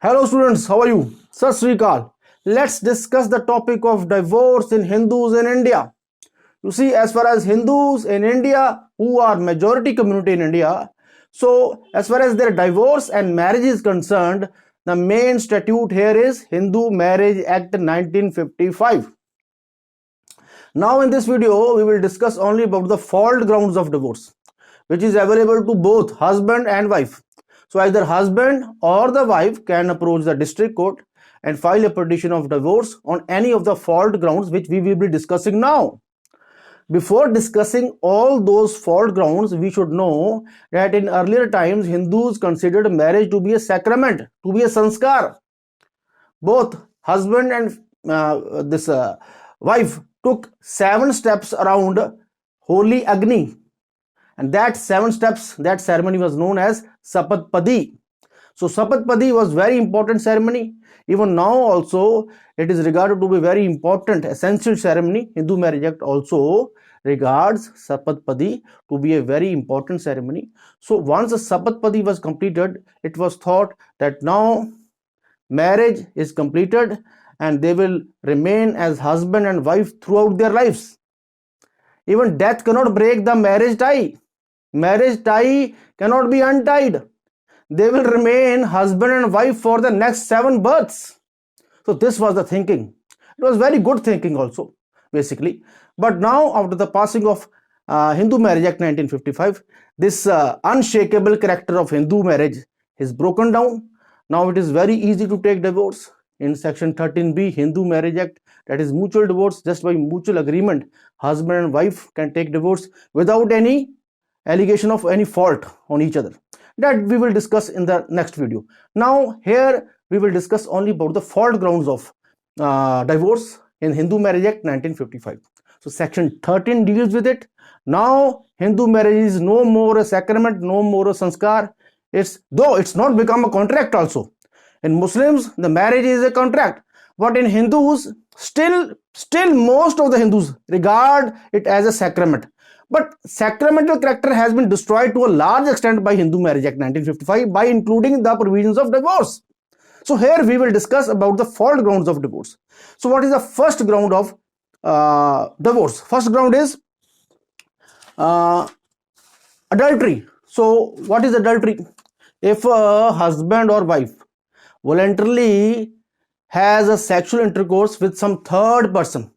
Hello students, how are you? Sat Sri Akal. Let's discuss the topic of divorce in Hindus in India. You see, as far as Hindus in India, who are majority community in India, so as far as their divorce and marriage is concerned, the main statute here is Hindu Marriage Act 1955. Now in this video, we will discuss only about the fault grounds of divorce, which is available to both husband and wife. So either husband or the wife can approach the district court and file a petition of divorce on any of the fault grounds which we will be discussing now. Before discussing all those fault grounds, we should know that in earlier times, Hindus considered marriage to be a sacrament, to be a sanskar. Both husband and this wife took 7 steps around holy Agni, and that 7 steps, that ceremony was known as Sapat Padi. So Sapat Padi was very important ceremony. Even now also it is regarded to be very important, essential ceremony. Hindu Marriage Act also regards Sapat Padi to be a very important ceremony. So once the Sapat Padi was completed, it was thought that now marriage is completed and they will remain as husband and wife throughout their lives. Even death cannot break the marriage tie. Marriage tie cannot be untied. They will remain husband and wife for the next 7 births. So this was the thinking. It was very good thinking also, basically. But now, after the passing of Hindu Marriage Act 1955, this unshakable character of Hindu marriage is broken down. Now it is very easy to take divorce. In section 13B Hindu Marriage Act, that is mutual divorce, just by mutual agreement, husband and wife can take divorce without any allegation of any fault on each other. That we will discuss in the next video. Now here we will discuss only about the fault grounds of divorce in Hindu Marriage Act 1955. So section 13 deals with it. Now Hindu marriage is no more a sacrament, no more a sanskar. Though it's not become a contract also. In Muslims, the marriage is a contract, but in Hindus, still most of the Hindus regard it as a sacrament. But sacramental character has been destroyed to a large extent by Hindu Marriage Act 1955 by including the provisions of divorce. So here we will discuss about the fault grounds of divorce. So what is the first ground of divorce? First ground is adultery. So what is adultery? If a husband or wife voluntarily has a sexual intercourse with some third person,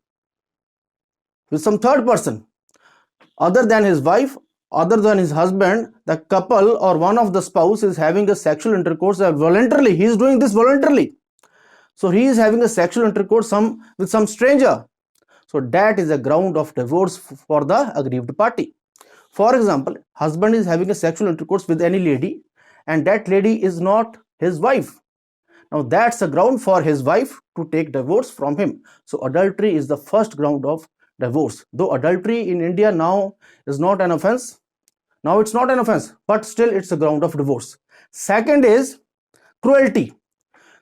other than his wife, other than his husband, the couple or one of the spouse is having a sexual intercourse voluntarily. He is doing this voluntarily. So he is having a sexual intercourse with some stranger. So that is a ground of divorce for the aggrieved party. For example, husband is having a sexual intercourse with any lady and that lady is not his wife. Now that's a ground for his wife to take divorce from him. So adultery is the first ground of divorce. Though adultery in India now is not an offense. Now it's not an offense, but still it's a ground of divorce. Second is cruelty.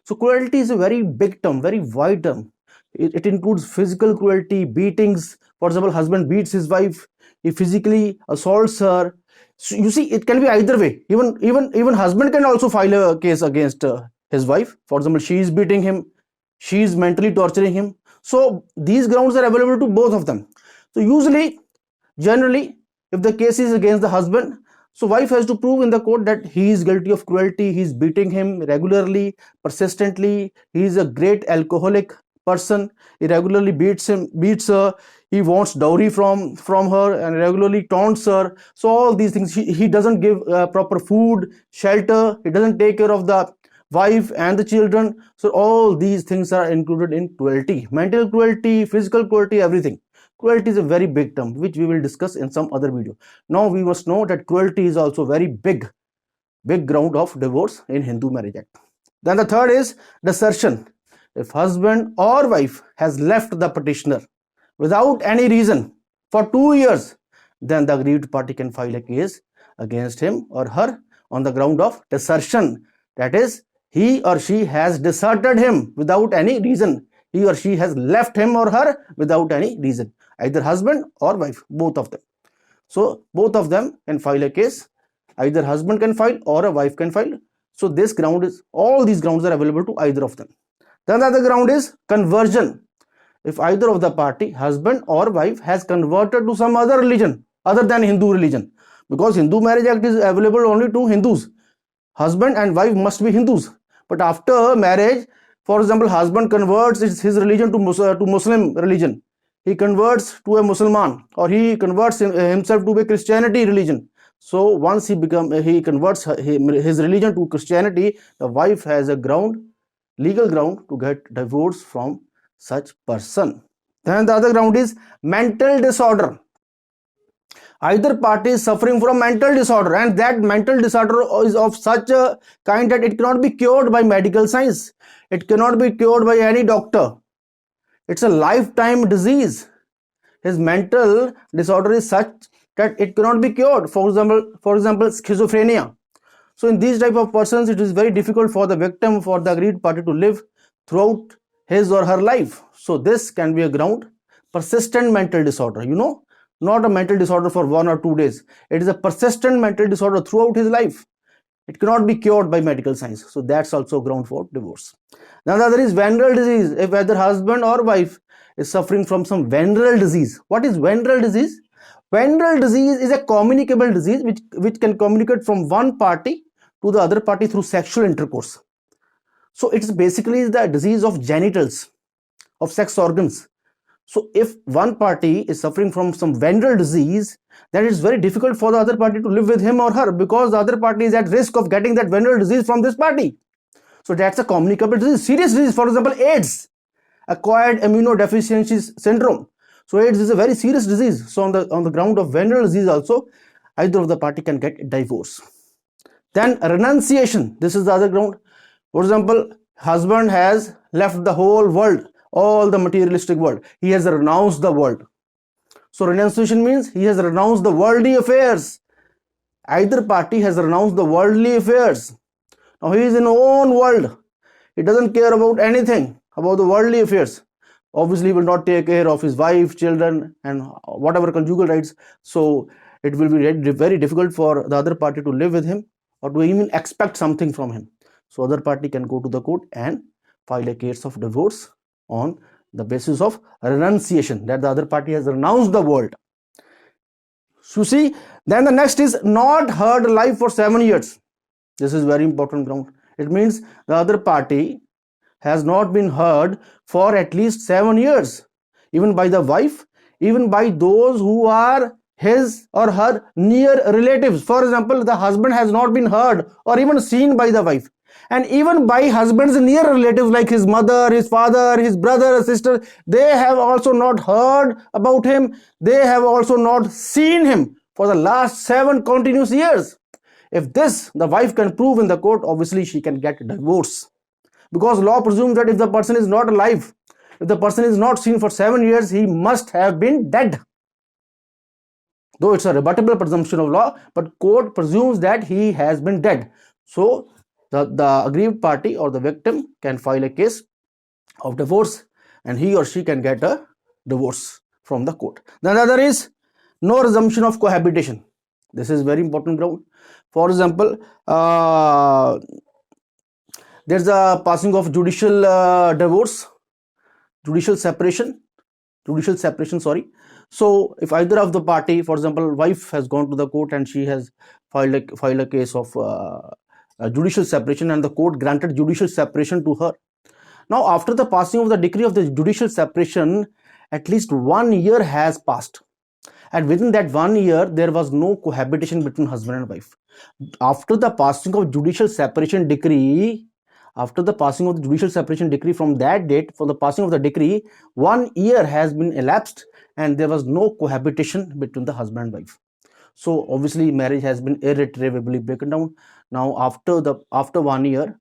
So cruelty is a very big term, very wide term. It includes physical cruelty, beatings. For example, husband beats his wife, he physically assaults her. So you see, it can be either way. Even husband can also file a case against his wife. For example, she is beating him, she is mentally torturing him. So these grounds are available to both of them. So generally, if the case is against the husband, so wife has to prove in the court that he is guilty of cruelty, he is beating him regularly, persistently, he is a great alcoholic person, he regularly beats her, he wants dowry from her and regularly taunts her. So all these things, he doesn't give proper food, shelter, he doesn't take care of the wife and the children. So all these things are included in cruelty, mental cruelty, physical cruelty, everything. Cruelty is a very big term which we will discuss in some other video. Now we must know that cruelty is also very big ground of divorce in Hindu Marriage Act. Then the third is desertion. If husband or wife has left the petitioner without any reason for 2 years, then the aggrieved party can file a case against him or her on the ground of desertion. That is, he or she has deserted him without any reason. He or she has left him or her without any reason. Either husband or wife, both of them. So both of them can file a case. Either husband can file or a wife can file. So this ground is, all these grounds are available to either of them. Then the other ground is conversion. If either of the party, husband or wife, has converted to some other religion other than Hindu religion, because Hindu Marriage Act is available only to Hindus. Husband and wife must be Hindus. But after marriage, for example, husband converts his religion to Muslim religion. He converts to a Muslim, or he converts himself to a Christianity religion. So once he converts his religion to Christianity, the wife has a legal ground to get divorce from such person. Then the other ground is mental disorder. Either party is suffering from mental disorder, and that mental disorder is of such a kind that it cannot be cured by medical science. It cannot be cured by any doctor. It's a lifetime disease. His mental disorder is such that it cannot be cured. For example, schizophrenia. So in these type of persons, it is very difficult for the victim, for the aggrieved party to live throughout his or her life. So this can be a ground. Persistent mental disorder, not a mental disorder for 1 or 2 days. It is a persistent mental disorder throughout his life. It cannot be cured by medical science. So that's also ground for divorce. Now the other is venereal disease. If either husband or wife is suffering from some venereal disease. What is venereal disease? Venereal disease is a communicable disease which can communicate from one party to the other party through sexual intercourse. So it's basically the disease of genitals, of sex organs. So if one party is suffering from some venereal disease, then it's very difficult for the other party to live with him or her, because the other party is at risk of getting that venereal disease from this party. So that's a communicable disease. Serious disease, for example, AIDS, acquired immunodeficiency syndrome. So AIDS is a very serious disease. So on the ground of venereal disease also, either of the party can get divorce. Then renunciation. This is the other ground. For example, husband has left the whole world, all the materialistic world. He has renounced the world. So renunciation means he has renounced the worldly affairs. Either party has renounced the worldly affairs. Now he is in his own world. He doesn't care about anything about the worldly affairs. Obviously, he will not take care of his wife, children, and whatever conjugal rights. So it will be very difficult for the other party to live with him or to even expect something from him. So other party can go to the court and file a case of divorce on the basis of renunciation, that the other party has renounced the world. So see, then the next is not heard alive for 7 years. This is very important ground. It means the other party has not been heard for at least 7 years, even by the wife, even by those who are his or her near relatives. For example, the husband has not been heard or even seen by the wife, and even by husband's near relatives like his mother, his father, his brother, sister, they have also not heard about him. They have also not seen him for the last 7 continuous years. If this the wife can prove in the court, obviously she can get divorce, because law presumes that if the person is not alive, if the person is not seen for 7 years, he must have been dead. Though it's a rebuttable presumption of law, but court presumes that he has been dead. So the aggrieved party or the victim can file a case of divorce, and he or she can get a divorce from the court. Then the other is no resumption of cohabitation. This is very important ground. For example, there's a passing of judicial divorce, judicial separation. So if either of the party, for example, wife has gone to the court and she has filed a case of judicial separation, and the court granted judicial separation to her. Now, after the passing of the decree of the judicial separation, at least 1 year has passed, and within that 1 year there was no cohabitation between husband and wife. After the passing of judicial separation decree, from that date, for the passing of the decree, 1 year has been elapsed and there was no cohabitation between the husband and wife. So obviously marriage has been irretrievably broken down. Now after 1 year,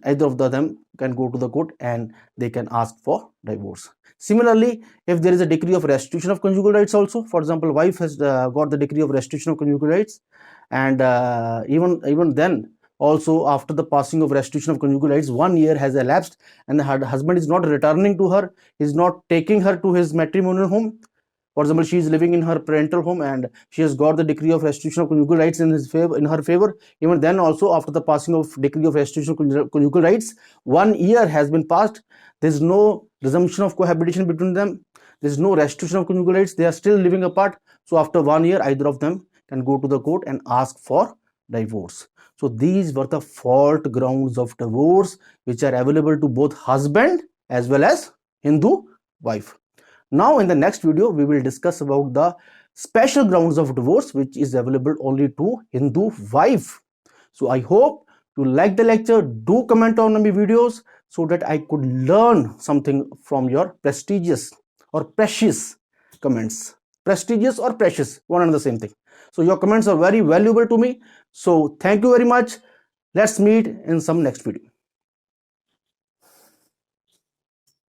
either of them can go to the court and they can ask for divorce. Similarly, if there is a decree of restitution of conjugal rights also, for example, wife has got the decree of restitution of conjugal rights, and even then also, after the passing of restitution of conjugal rights, 1 year has elapsed and the husband is not returning to her, is not taking her to his matrimonial home, For example, she is living in her parental home and she has got the decree of restitution of conjugal rights in her favor. Even then also, after the passing of decree of restitution of conjugal rights, 1 year has been passed. There is no resumption of cohabitation between them. There is no restitution of conjugal rights. They are still living apart. So after 1 year, either of them can go to the court and ask for divorce. So these were the fault grounds of divorce which are available to both husband as well as Hindu wife. Now in the next video, we will discuss about the special grounds of divorce which is available only to Hindu wife. So I hope you like the lecture. Do comment on my videos so that I could learn something from your prestigious or precious comments. Prestigious or precious, one and the same thing. So your comments are very valuable to me. So thank you very much. Let's meet in some next video.